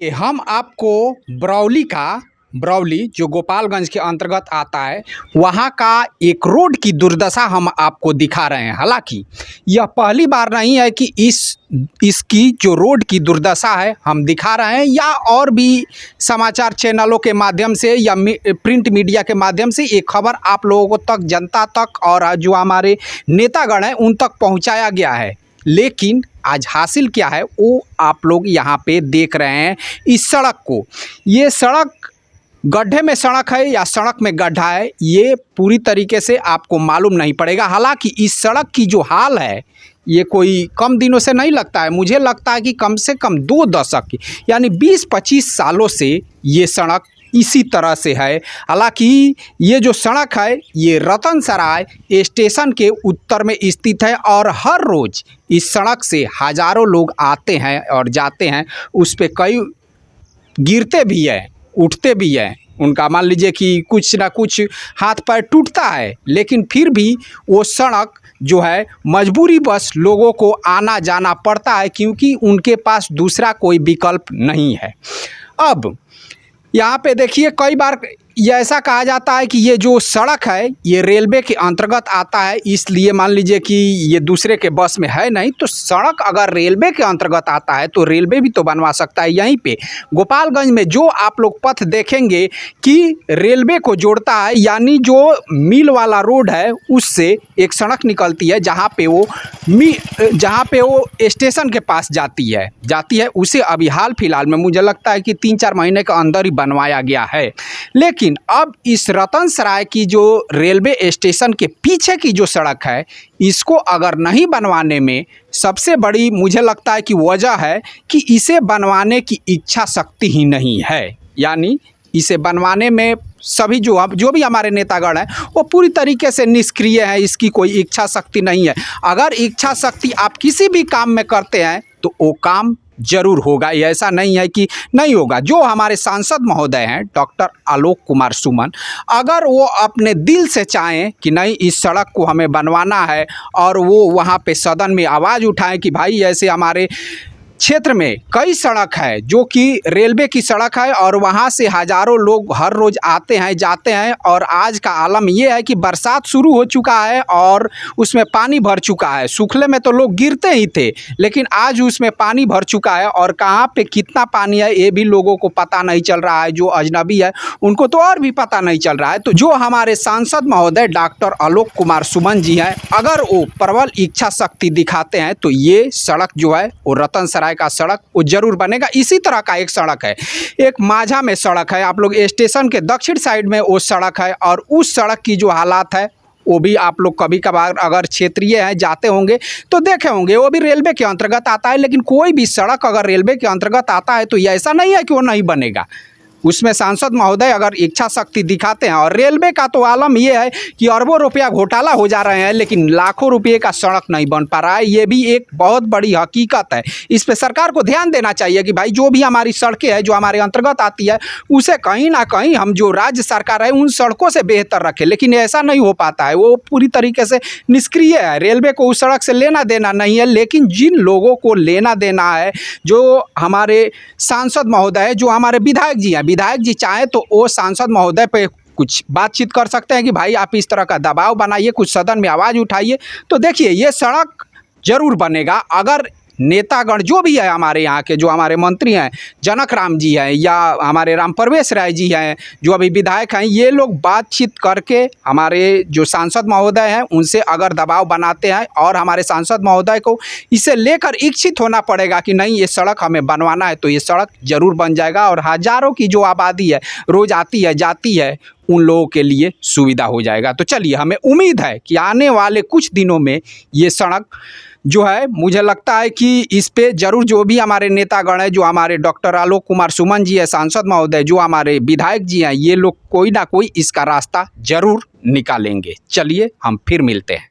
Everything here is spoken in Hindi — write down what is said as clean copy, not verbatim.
हम आपको बरौली जो गोपालगंज के अंतर्गत आता है, वहाँ का एक रोड की दुर्दशा हम आपको दिखा रहे हैं। हालांकि यह पहली बार नहीं है कि इसकी जो रोड की दुर्दशा है हम दिखा रहे हैं, या और भी समाचार चैनलों के माध्यम से या प्रिंट मीडिया के माध्यम से ये खबर आप लोगों तक, जनता तक और जो हमारे नेतागण हैं उन तक पहुँचाया गया है। लेकिन आज हासिल क्या है वो आप लोग यहाँ पे देख रहे हैं। इस सड़क को, ये सड़क गड्ढे में सड़क है या सड़क में गड्ढा है, ये पूरी तरीके से आपको मालूम नहीं पड़ेगा। हालांकि इस सड़क की जो हाल है ये कोई कम दिनों से नहीं लगता है। मुझे लगता है कि कम से कम 2 दशक की यानी 20-25 सालों से ये सड़क इसी तरह से है। हालांकि ये जो सड़क है ये रतन सराय स्टेशन के उत्तर में स्थित है और हर रोज़ इस सड़क से हज़ारों लोग आते हैं और जाते हैं। उस पे कई गिरते भी हैं, उठते भी हैं। उनका मान लीजिए कि कुछ ना कुछ हाथ पैर टूटता है, लेकिन फिर भी वो सड़क जो है मजबूरी बस लोगों को आना जाना पड़ता है, क्योंकि उनके पास दूसरा कोई विकल्प नहीं है। अब यहाँ पे देखिए, कई बार ये ऐसा कहा जाता है कि ये जो सड़क है ये रेलवे के अंतर्गत आता है, इसलिए मान लीजिए कि ये दूसरे के बस में है नहीं। तो सड़क अगर रेलवे के अंतर्गत आता है तो रेलवे भी तो बनवा सकता है। यहीं पे गोपालगंज में जो आप लोग पथ देखेंगे कि रेलवे को जोड़ता है, यानी जो मिल वाला रोड है उससे एक सड़क निकलती है जहाँ पे वो स्टेशन के पास जाती है। उसे अभी हाल फिलहाल में मुझे लगता है कि 3-4 महीने के अंदर ही बनवाया गया है। लेकिन अब इस रतन सराय की जो रेलवे स्टेशन के पीछे की जो सड़क है, इसको अगर नहीं बनवाने में सबसे बड़ी मुझे लगता है कि वजह है कि इसे बनवाने की इच्छा शक्ति ही नहीं है। यानी इसे बनवाने में सभी जो भी हमारे नेतागण हैं वो पूरी तरीके से निष्क्रिय हैं। इसकी कोई इच्छा शक्ति नहीं है। अगर इच्छा शक्ति आप किसी भी काम में करते हैं तो वो काम जरूर होगा, ये ऐसा नहीं है कि नहीं होगा। जो हमारे सांसद महोदय हैं डॉक्टर आलोक कुमार सुमन, अगर वो अपने दिल से चाहें कि नहीं इस सड़क को हमें बनवाना है और वो वहाँ पे सदन में आवाज़ उठाएं कि भाई ऐसे हमारे क्षेत्र में कई सड़क है जो कि रेलवे की सड़क है और वहाँ से हज़ारों लोग हर रोज़ आते हैं जाते हैं, और आज का आलम ये है कि बरसात शुरू हो चुका है और उसमें पानी भर चुका है। सूखले में तो लोग गिरते ही थे, लेकिन आज उसमें पानी भर चुका है और कहाँ पे कितना पानी है ये भी लोगों को पता नहीं चल रहा है। जो अजनबी है उनको तो और भी पता नहीं चल रहा है। तो जो हमारे सांसद महोदय डॉक्टर आलोक कुमार सुमन जी हैं, अगर वो प्रबल इच्छा शक्ति दिखाते हैं तो ये सड़क जो है वो रतन सराय का सड़क वो जरूर बनेगा। इसी तरह का एक सड़क है, एक माझा में सड़क है, आप लोग स्टेशन के दक्षिण साइड में वो सड़क है, और उस सड़क की जो हालात है वो भी आप लोग कभी कभार अगर क्षेत्रीय हैं जाते होंगे तो देखे होंगे। वो भी रेलवे के अंतर्गत आता है। लेकिन कोई भी सड़क अगर रेलवे के अंतर्गत आता है तो ये ऐसा नहीं है कि वो नहीं बनेगा। उसमें सांसद महोदय अगर इच्छा शक्ति दिखाते हैं, और रेलवे का तो आलम ये है कि अरबों रुपया घोटाला हो जा रहे हैं लेकिन लाखों रुपये का सड़क नहीं बन पा रहा है। ये भी एक बहुत बड़ी हकीकत है। इस पे सरकार को ध्यान देना चाहिए कि भाई जो भी हमारी सड़कें हैं जो हमारे अंतर्गत आती है उसे कहीं ना कहीं हम जो राज्य सरकार है उन सड़कों से बेहतर रखें। लेकिन ऐसा नहीं हो पाता है, वो पूरी तरीके से निष्क्रिय है। रेलवे को उस सड़क से लेना देना नहीं है। लेकिन जिन लोगों को लेना देना है, जो हमारे सांसद महोदय है, जो हमारे विधायक जी हैं, विधायक जी चाहें तो वो सांसद महोदय पे कुछ बातचीत कर सकते हैं कि भाई आप इस तरह का दबाव बनाइए, कुछ सदन में आवाज़ उठाइए। तो देखिए ये सड़क जरूर बनेगा अगर नेतागण जो भी है हमारे यहाँ के, जो हमारे मंत्री हैं जनक राम जी हैं या हमारे राम प्रवेश राय जी हैं जो अभी विधायक हैं, ये लोग बातचीत करके हमारे जो सांसद महोदय हैं उनसे अगर दबाव बनाते हैं, और हमारे सांसद महोदय को इसे लेकर इच्छित होना पड़ेगा कि नहीं ये सड़क हमें बनवाना है, तो ये सड़क जरूर बन जाएगा। और हज़ारों की जो आबादी है रोज़ आती है जाती है, उन लोगों के लिए सुविधा हो जाएगा। तो चलिए, हमें उम्मीद है कि आने वाले कुछ दिनों में ये सड़क जो है, मुझे लगता है कि इस पे जरूर जो भी हमारे नेतागण हैं, जो हमारे डॉक्टर आलोक कुमार सुमन जी है, सांसद महोदय, जो हमारे विधायक जी हैं, ये लोग कोई ना कोई इसका रास्ता जरूर निकालेंगे। चलिए हम फिर मिलते हैं।